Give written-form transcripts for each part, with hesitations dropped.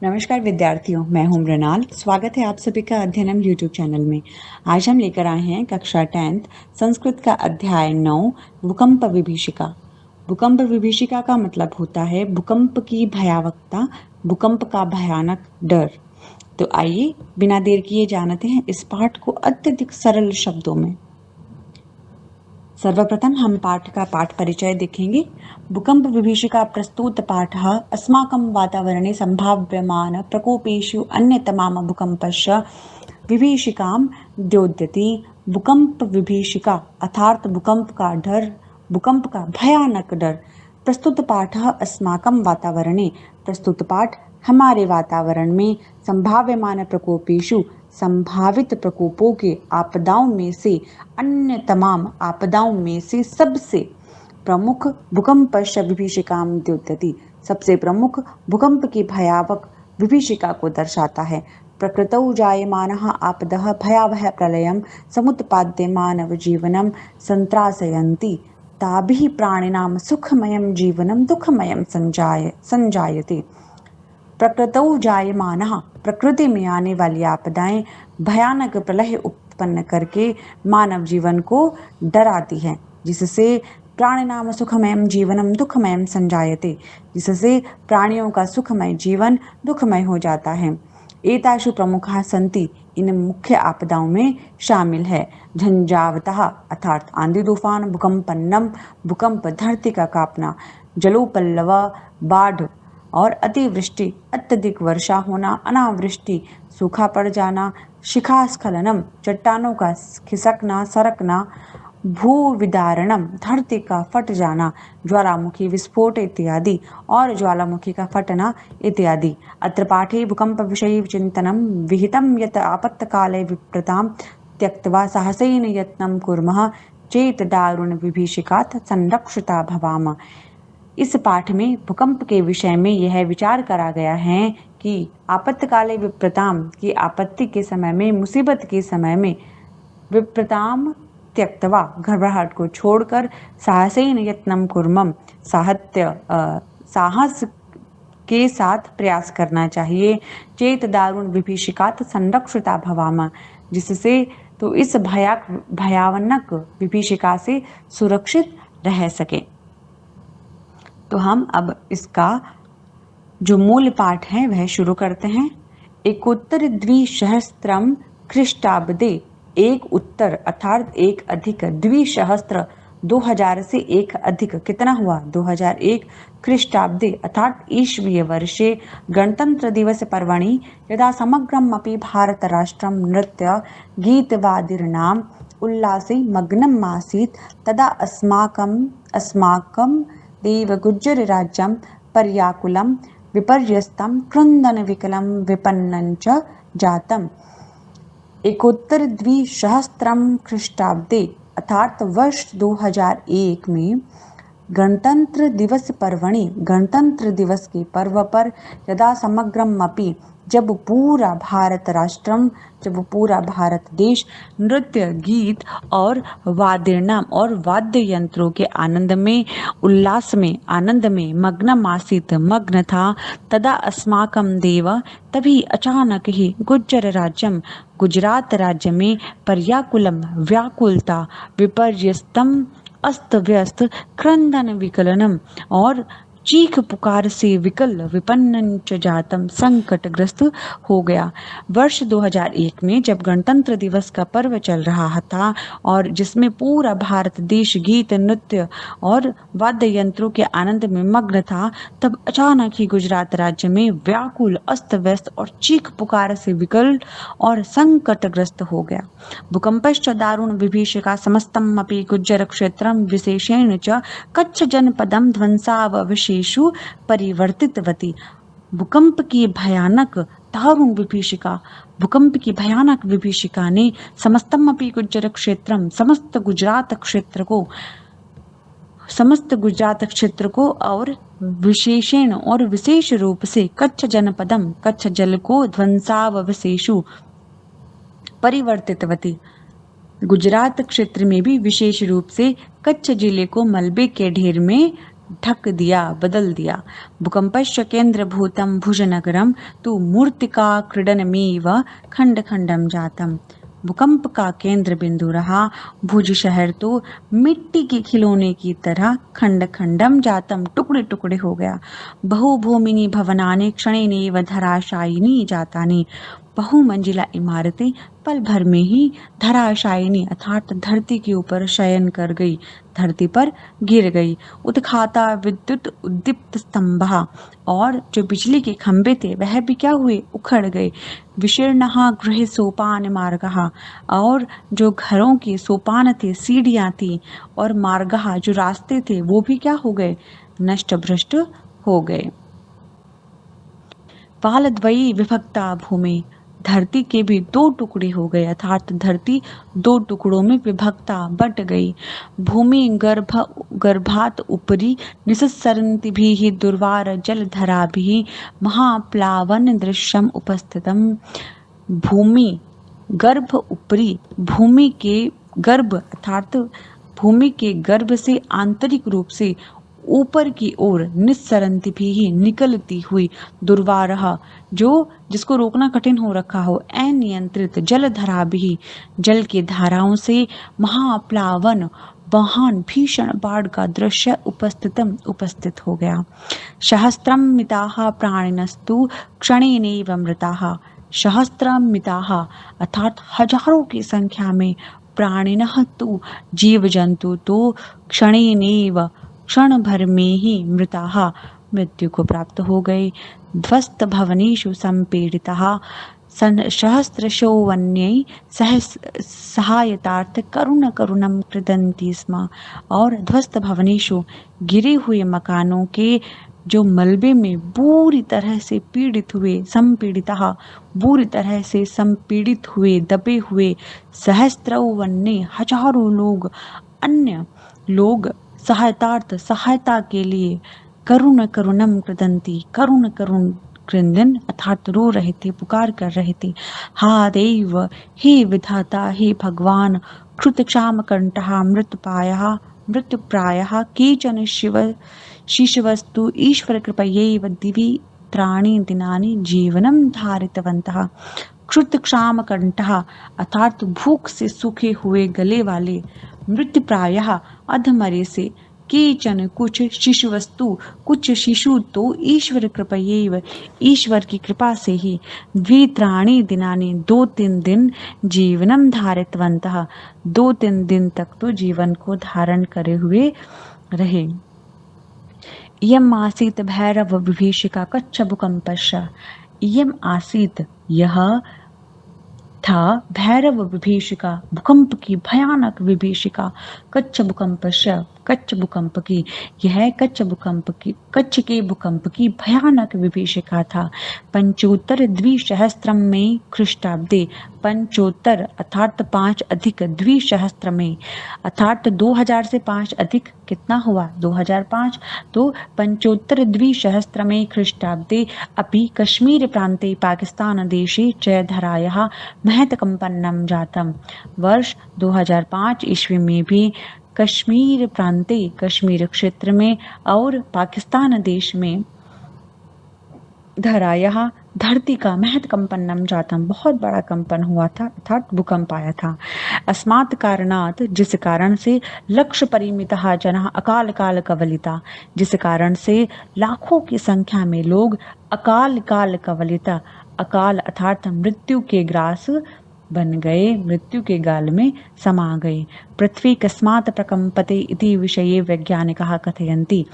नमस्कार विद्यार्थियों, मैं हूं मृणाल। स्वागत है आप सभी का अध्ययनम यूट्यूब चैनल में। आज हम लेकर आए हैं कक्षा 10th संस्कृत का अध्याय 9 भूकंप विभीषिका। भूकंप विभीषिका का मतलब होता है भूकंप की भयावहता, भूकंप का भयानक डर। तो आइए बिना देर किए जानते हैं इस पाठ को अत्यधिक सरल शब्दों में। सर्वप्रथम हम पाठ का पाठ परिचय देखेंगे। भूकंप विभीषिका प्रस्तुत पाठः अस्माकं वातावरणे सम्भाव्यमान प्रकोपेषु अन्यतमां भूकंपस्य विभीषिकां द्योतयति। भूकंप विभीषिका अर्थात भूकंप का डर, भूकंप का भयानक डर। प्रस्तुत पाठः अस्माकं वातावरणे, प्रस्तुत पाठ हमारे वातावरण में संभाव्यमान प्रकोपेषु संभावित प्रकोपों के, आपदाओं में से, अन्य तमाम आपदाओं में से सबसे प्रमुख भूकंपस्य विभीषिकां द्योतयति, सबसे प्रमुख भूकंप की भयावह विभीषिका को दर्शाता है। प्रकृतौ जायमानः आपदः भयावह प्रलयं समुत्पाद्य मानव जीवनं संत्रासयन्ति, ताभिः प्राणिनां सुखमयं जीवनं दुःखमयं संजायते। प्रकृतौ जायमानः, प्रकृति में आने वाली आपदाएं भयानक प्रलय उत्पन्न करके मानव जीवन को डराती हैं, जिससे प्राणिनाम सुखमयम जीवनम दुःखमयम संजायते, जिससे प्राणियों का सुखमय जीवन दुःखमय हो जाता है। एतासु प्रमुखाः सन्ति, इन मुख्य आपदाओं में शामिल है झंझावतः अर्थात आंधी तूफान, भूकंपन्नम भूकंप, धरती का कांपना, जलोपल्लव बाढ़ और अतिवृष्टि अत्यधिक वर्षा होना, अनावृष्टि सूखा पड़ जाना, शिखास्खलनम चट्टानों का खिसकना सरकना, भूविदारणम धरती का फट जाना, ज्वालामुखी विस्फोट इत्यादि और ज्वालामुखी का फटना इत्यादि। अत्र पाठे भूकंप विषये चिंतनं विहितं यत् आपत्काले विप्रतां त्यक्त्वा साहसेन यत्नं कुर्मः चेत दारुण विभीषिकात् संरक्षिता भवाम। इस पाठ में भूकंप के विषय में यह विचार करा गया है कि आपत्काले विप्रताम की आपत्ति के समय में, मुसीबत के समय में, विप्रताम त्यक्तवा घबराहट को छोड़कर, साहसेन यत्नम कुर्मम साहस के साथ प्रयास करना चाहिए। चेत दारुण विभीषिकात् संरक्षिता भवाम, जिससे तो इस भयानक विभीषिका से सुरक्षित रह सके। तो हम अब इसका जो मूल पाठ है वह शुरू करते हैं। एकोत्तर द्विसहस्त्रम ख्रीष्टाब्दे, एक उत्तर अर्थात एक अधिक, द्विसहस्त्र 2000 से एक अधिक, कितना हुआ 2001, ख्रीष्टाब्दे अर्थात ईस्वीय वर्षे, गणतंत्र दिवस पर्वणि यदा समग्रम अपि भारत राष्ट्रम नृत्य गीतवादिर्नाम उल्लासे मग्नम आसीत्, तदा अस्माकं देवगुज्जर राज्यं पर्याकुलं विपर्यस्तं क्रन्दन विकलं विपन्नं च जातम्। एकोत्तर द्विसहस्त्रम ख्रीष्टाब्दे अर्थात वर्ष 2001 में गणतंत्र दिवस पर्वणि, गणतंत्र दिवस के पर्व पर, यदा समग्रम अपि जब पूरा भारत राष्ट्रम, जब पूरा भारत देश नृत्य गीत और वाद्यनाम और वाद्य यंत्रों के आनंद में, उल्लास में, आनंद में मग्न आसीत मग्न था, तदा अस्माकं देव तभी अचानक ही गुज्जर राज्यम गुजरात राज्य में पर्याकुलम व्याकुलता, विपर्यस्तम अस्त व्यस्त, क्रंदन विकलनम और चीख पुकार से विकल, विपन्नं च जातम संकटग्रस्त हो गया। वर्ष 2001 में जब गणतंत्र दिवस का पर्व चल रहा था और जिसमें पूरा भारत देश गीत नृत्य और वाद्य यंत्रों के आनंद में मग्न था, तब अचानक ही गुजरात राज्य में व्याकुल, अस्त व्यस्त और चीख पुकार से विकल और संकटग्रस्त हो गया। भूकंपश्च दारुण विभीषिका समस्तम अपि गुज्जर क्षेत्रम विशेषेण च कच्छ जनपदम ध्वंसावशेषु परिवर्तितवती। भूकंप की भयानक दारुण विभीषिका, भूकंप की भयानक विभीषिका ने समस्तम अपि गुज्जर क्षेत्रम, समस्त गुजरात क्षेत्र को और विशेषण और विशेष रूप से कच्छ जनपदम, कच्छ जल को, ध्वंसावशेषु परिवर्तितवती, गुजरात क्षेत्र में भी विशेष रूप से कच्छ जिले को मलबे के ढेर में ढक दिया, बदल दिया। भूकंपस्य केंद्रभूतं भुजनगरं तु मूर्तिका क्रीडनमेव खंड खंडम जातम। भूकंप का केंद्र बिंदु रहा भुज शहर तो मिट्टी के खिलौने की तरह खंड खंडम जातम, टुकड़े टुकड़े हो गया। बहुभूमिनी भवनानि क्षणेनैव धराशायिनी जातानि। बहुमंजिला इमारतें पल भर में ही धराशायिनी अर्थात धरती के ऊपर शयन कर गई, धरती पर गिर गई। उत्खाता विद्युत उद्दीप्त स्तंभा, और जो बिजली के खंभे थे वह भी क्या हुए, उखड़ गए। विशीर्णः गृह सोपान मार्गः, और जो घरों के सोपान थे, सीढ़ियां थी, और मार्गः जो रास्ते थे वो भी क्या हो गए, नष्ट भ्रष्ट हो गए। पालद्वयी विभक्ता भूमि, धरती के भी दो टुकड़े हो गए, अर्थात धरती दो टुकड़ों में विभक्ता बट गई। भूमि गर्भात उपरि निससरन्तिभिः दुर्वार जलधराभिः महाप्लावन दृश्यम उपस्थितम। भूमि गर्भ उपरि, भूमि के गर्भ अर्थात भूमि के गर्भ से आंतरिक रूप से ऊपर की ओर निस्सरंती भी निकलती हुई दुर्वारह, जो जिसको रोकना कठिन हो रखा हो, अनियंत्रित जलधरा भी, जल की धाराओं से महाप्लावन महान भीषण बाढ़ का दृश्य उपस्थित हो गया। सहस्त्रम मिताः प्राणिनस्तु क्षणेनैव मृताः। सहस्त्रम मिताः अर्थात हजारों की संख्या में, प्राणिनः तु जीव जंतु तो क्षणेनैव क्षण भर में ही मृताः मृत्यु को प्राप्त हो गए। ध्वस्त भवनेषु संपीड़िताः सहस्रशो वन्यै सहायतार्थ करुण करुणम कृदन्ति स्म। और ध्वस्त भवनेषु गिरे हुए मकानों के जो मलबे में बुरी तरह से पीड़ित हुए, संपीड़िता बुरी तरह से संपीड़ित हुए, दबे हुए, सहस्त्रौ वन्य हजारों लोग, अन्य लोग सहायतार्थ सहायता के लिए, करुण करुणम कृदंती करुण करुण क्रंदन अर्थात रो रहे थे, पुकार कर रहे थे। हा देव, हे विधाता, हे भगवान, क्षुत क्षाम कंठः मृत्यु प्रायः केचन शिशवस्तु ईश्वर कृपयैव दिवि त्राणि दिनानि जीवनम धारितवन्तः। क्षुत क्षाम कंठः अर्थात भूख से सूखे हुए गले वाले, मृत्यु प्रायः अधमरे से, केचन कुछ शिशुवस्तु कुछ शिशु तो ईश्वर कृपयैव ईश्वर की कृपा से ही, द्वित्राणि दिनानि 2-3 दिन, जीवनम धारितवन्तः 2-3 दिन तक तो जीवन को धारण करे हुए रहे। इयम् आसीत् भैरव विभीषिका कच्छ भूकंपस्य। इयम् आसीत यह था भैरव विभीषिका भूकंप की भयानक विभीषिका, कच्छ भूकंपस्य कच्छ भूकंप की, यह कच्छ के भूकंप की भयानक विभीषिका था। पंचोत्तर द्विसहस्त्रम में ख्रीष्टाब्दे, पंचोत्तर अर्थात 5 अधिक, द्विसहस्त्र में अर्थात 2000 से 5 अधिक कितना हुआ, 2005, तो पंचोत्तर द्विसहस्त्र में ख्रीष्टाब्दे अपि कश्मीर प्रांते पाकिस्तान देशे च धरायाः महत कंपन्नम जातम। वर्ष 2005 ईस्वी में भी कश्मीर प्रांते, कश्मीर क्षेत्र में और पाकिस्तान देश में धरायाः धरती का महत कंपन्नम जातम बहुत बड़ा कंपन हुआ था अर्थात भूकंप आया था। अस्मात् कारणात् जिस कारण से, लक्ष्य परिमितः जनः अकाल काल कवलिता, जिस कारण से लाखों की संख्या में लोग अकाल काल कवलिता, अकाल अर्थात मृत्यु के ग्रास बन गए, मृत्यु के गाल में समा गए। पृथ्वी कस्मात् प्रकंपते इति विषये वैज्ञानिकाः कथयन्ति।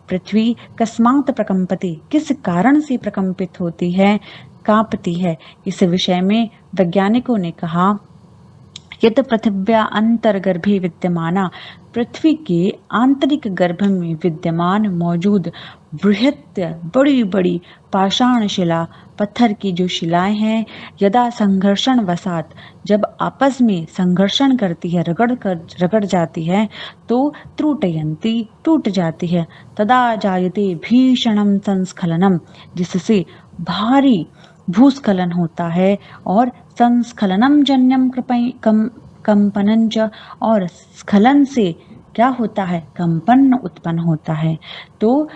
पृथ्वी कस्मात् प्रकंपते, किस कारण से प्रकंपित होती है, कांपती है, इस विषय में वैज्ञानिकों ने कहा, यत पृथिव्या अंतर्गर्भे विद्यमाना, पृथ्वी के आंतरिक गर्भ में विद्यमान मौजूद बृहत बड़ी बड़ी पाषाण शिला, पत्थर की जो शिलाएं हैं, यदा संघर्षण वसात, जब आपस में संघर्षण करती है, रगड़ जाती है, तो त्रुटयन्ति टूट जाती है, तदा जायते भीषणम संस्खलनम, जिससे भारी भूस्खलन होता है, और संस्खलनम जन्यम कंपनंच, और स्खलन से क्या होता है, कंपन उत्पन्न होता है। तो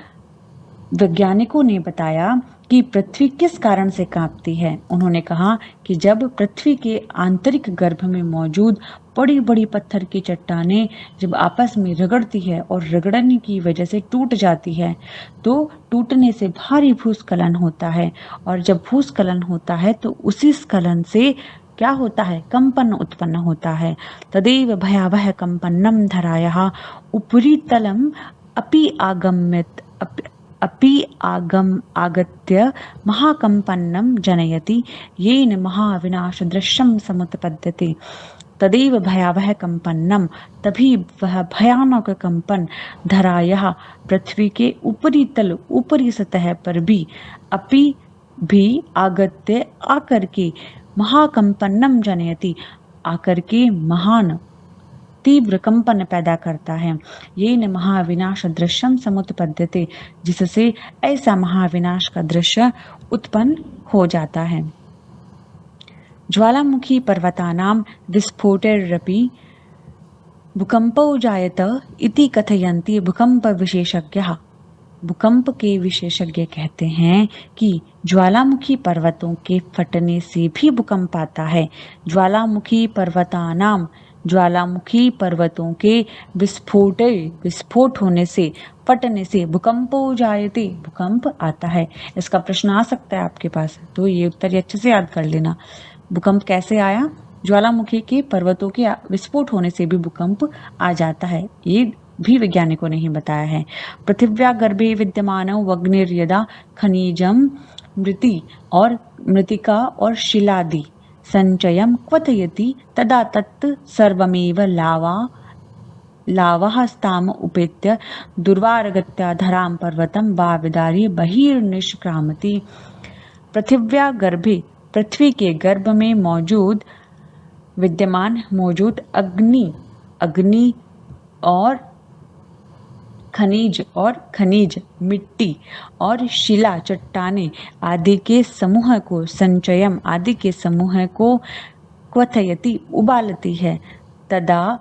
वैज्ञानिकों ने बताया कि पृथ्वी किस कारण से कांपती है। उन्होंने कहा कि जब पृथ्वी के आंतरिक गर्भ में मौजूद बड़ी बड़ी पत्थर की चट्टानें जब आपस में रगड़ती है और रगड़ने की वजह से टूट जाती है, तो टूटने से भारी भूस्खलन होता है, और जब भूस्खलन होता है तो उसी स्खलन से क्या होता है, कंपन उत्पन्न होता है। तदेव भयावह कंपन्नम धरायाः उपरितलम अपि आगम्यत अपि आगत्य महाकंपन्नं जनयति, येन महाविनाशदृश्यं समुत्पद्यते। तदेव भयावह कंपन्नम, तभी वह भयानक कंपन धरायाः पृथ्वी के ऊपरी तल, ऊपरी सतह पर भी अपि भी आगत्य आकर के महाकंपन्नम जनयति, आकर के महान तीव्र कंपन पैदा करता है। ये न महाविनाश दृश्यम समुत्पद्यते, जिससे ऐसा महाविनाश का दृश्य उत्पन्न हो जाता है। ज्वालामुखी पर्वतानां विस्फोटैरपि भूकंपो जायत इति कथयन्ति भूकंप विशेषज्ञः। भूकंप के विशेषज्ञ कहते हैं कि ज्वालामुखी पर्वतों के फटने से भी भूकंप आता है। ज्वालामुखी पर्वतानाम, ज्वालामुखी पर्वतों के विस्फोट होने से, फटने से भूकंपो जायते, भूकंप आता है। इसका प्रश्न आ सकता है आपके पास, तो ये उत्तर अच्छे से याद कर लेना। भूकंप कैसे आया? ज्वालामुखी के पर्वतों के विस्फोट होने से भी भूकंप आ जाता है, ये भी वैज्ञानिकों ने ही बताया है। पृथिव्या गर्भे विद्यमानौ अग्निर्यदा खनिजम मृति और मृतिका और शिलादि संचयम क्वथयति, तदा तत् सर्वमेव लावः स्ताम उपेत्य दुर्वारगत्या धराम पर्वतम वा विदार्य बहिर्निष्क्रामति। पृथिव्या गर्भे, पृथ्वी के गर्भ में मौजूद अग्नि और खनिज मिट्टी और शिला चट्टाने आदि के समूह को, संचयम आदि के समूह को क्वथयति उबालती है, तदा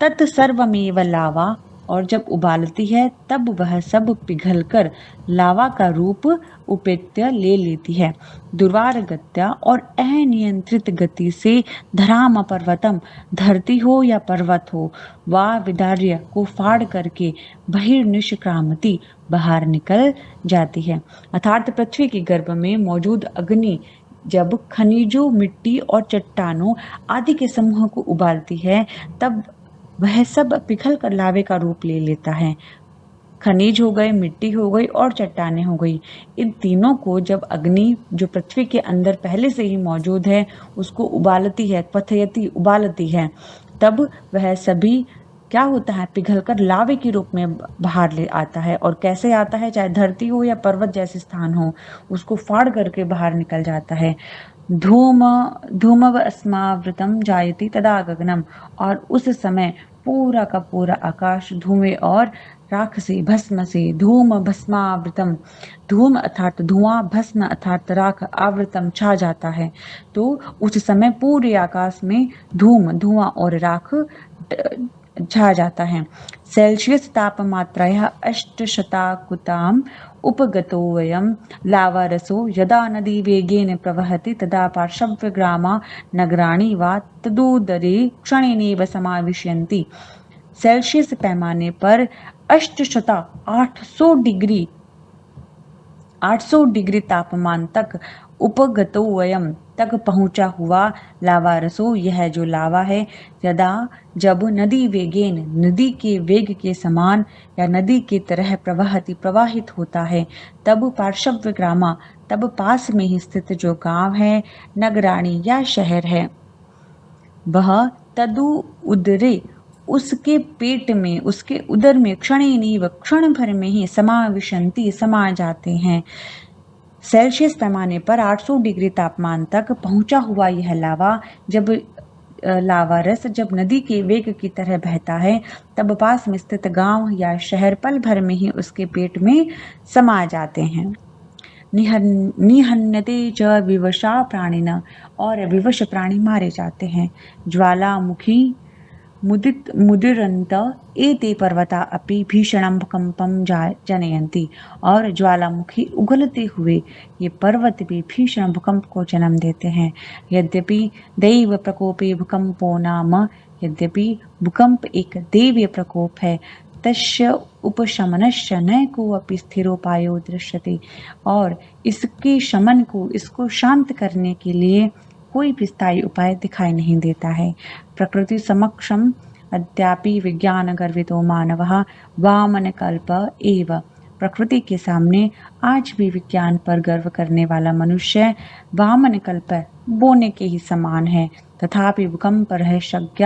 तत्सर्वमेव लावा, और जब उबालती है तब वह सब पिघलकर लावा का रूप उपेत्य ले लेती है। दुर्वारगत्या और अनियंत्रित गति से धराम पर्वतम, धरती हो या पर्वत हो, वा विदार्य को फाड़ करके बहिर्निष्क्रामति, बाहर निकल जाती है। अर्थात पृथ्वी के गर्भ में मौजूद अग्नि जब खनिजों, मिट्टी और चट्टानों आदि के समूह को उबालती है, तब वह सब पिघल कर लावे का रूप ले लेता है। खनिज हो गए, मिट्टी हो गई और चट्टानें हो गई। इन तीनों को जब अग्नि, जो पृथ्वी के अंदर पहले से ही मौजूद है, उसको उबालती है, क्वथयति उबालती है, तब वह सभी क्या होता है, पिघलकर लावे के रूप में बाहर ले आता है। और कैसे आता है? चाहे धरती हो या पर्वत जैसे स्थान हो, उसको फाड़ करके बाहर निकल जाता है। धूमव अस्मावृतम जायति तदा गगनम, और उस समय पूरा का पूरा आकाश धुएं और राख से, भस्म से, धूम भस्मावृतम, धूम अर्थात धुआं, भस्म अर्थात राख, आवृतम छा जाता है। तो उस समय पूरे आकाश में धुआं और राख छा जाता है। सेल्सियस तापमात्रायाः 800 उपगतो वयं लावारसो यदा नदी वेगेन प्रवहति, तदा पार्श्वग्रामा नगराणि वा तदुदरे क्षणेनैव समाविशन्ति। सेल्सियस पैमाने पर 800 डिग्री तापमान तक उपगतो वयम तक पहुंचा हुआ लावारसो, यह जो लावा है, यदा जब नदी वेगेन, नदी के वेग के समान या नदी की तरह प्रवाहित होता है, तब पार्श्वग्रामा, तब पास में ही स्थित जो गांव है, नगराणी या शहर है, वह तदु उदरे, उसके पेट में, उसके उदर में, क्षणेनैव क्षण भर में ही समाविशन्ति समा जाते हैं। सेल्सियस पैमाने पर 800 डिग्री तापमान तक पहुंचा हुआ यह लावा, जब लावारस जब नदी के वेग की तरह बहता है, तब पास में स्थित गांव या शहर पल भर में ही उसके पेट में समा जाते हैं। निहन्यते च विवशा प्राणिन, और विवश प्राणी मारे जाते हैं। ज्वालामुखी मुदिरन्त एते पर्वता अपि भीषणं भूकंपं जनयन्ति। और ज्वालामुखी उगलते हुए ये पर्वत भी भीषण भूकंप को जन्म देते हैं। यद्यपि दैव प्रकोपे भूकंपो नाम, यद्यपि भूकंप एक दैवीय प्रकोप है, तस्य उपशमनश्च न कोऽपि स्थिरोपायो दृश्यते। और इसके शमन को, इसको शांत करने के लिए कोई भी स्थायी उपाय दिखाई नहीं देता है। प्रकृति समक्षम अद्यापि विज्ञान गर्वितो मानवः वामनकल्प एव। प्रकृति के सामने आज भी विज्ञान पर गर्व करने वाला मनुष्य वामनकल्प, बोने के ही समान है। तथापि भूकंप रहस्यज्ञ,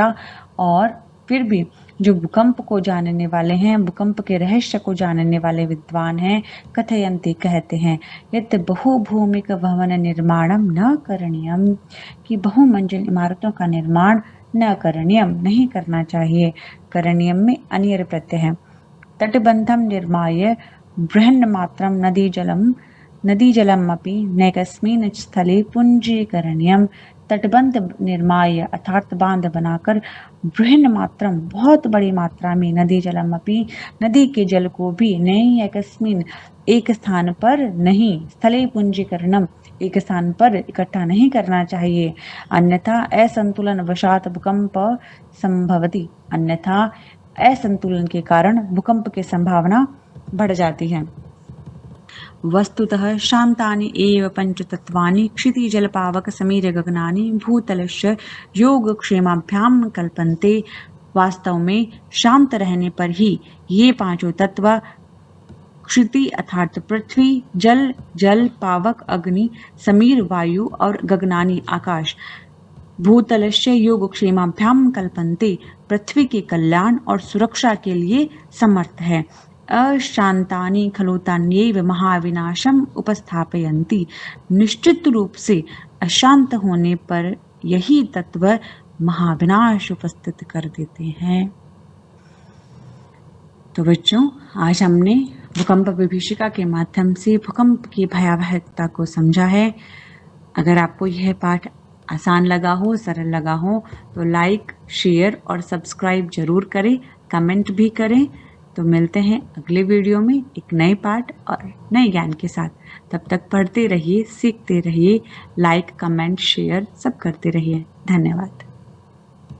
और फिर भी जो भूकंप को जानने वाले हैं, भूकंप के रहस्य को जानने वाले विद्वान हैं, कथयन्ति, कहते हैं, यत् बहुभूमिक भवन निर्माणम न करणीयम, कि बहुमंजिल इमारतों का निर्माण न करणीयम, नहीं करना चाहिए। करणीयम में अनियर प्रत्यय है। तटबंधम निर्माय बृहन्मात्रम नदी जलम अपि नैकस्मिन् स्थले पुंजीकरणीयम। तटबंध निर्माय अर्थात बांध बनाकर, बृहन मात्रम बहुत बड़ी मात्रा में, नदी जलम अपि नदी के जल को भी, नहीं एकस्मिन एक स्थान पर नहीं, स्थले पुंजीकरणम एक स्थान पर इकट्ठा नहीं करना चाहिए। अन्यथा असंतुलन वशात भूकंप संभवति, अन्यथा असंतुलन के कारण भूकंप की संभावना बढ़ जाती है। वस्तुतः शान्तानि एव पंचतत्त्वानि क्षितिजलपावक समीर गगनानि भूतलस्य योगक्षेमाभ्याम कल्पन्ते। वास्तव में शांत रहने पर ही ये पांचों तत्व, क्षिति अर्थात पृथ्वी, जल पावक अग्नि, समीर वायु और गगनानि आकाश, भूतलस्य योगक्षेमाभ्याम कल्पन्ते पृथ्वी के कल्याण और सुरक्षा के लिए समर्थ है। अशांतानि खलु तान्येव महाविनाशम उपस्थापयन्ति, निश्चित रूप से अशांत होने पर यही तत्व महाविनाश उपस्थित कर देते हैं। तो बच्चों, आज हमने भूकंप विभीषिका के माध्यम से भूकंप की भयावहता को समझा है। अगर आपको यह पाठ आसान लगा हो, सरल लगा हो, तो लाइक, शेयर और सब्सक्राइब जरूर करें, कमेंट भी करें। तो मिलते हैं अगले वीडियो में एक नए पाठ और नए ज्ञान के साथ। तब तक पढ़ते रहिए, सीखते रहिए, लाइक, कमेंट, शेयर सब करते रहिए। धन्यवाद।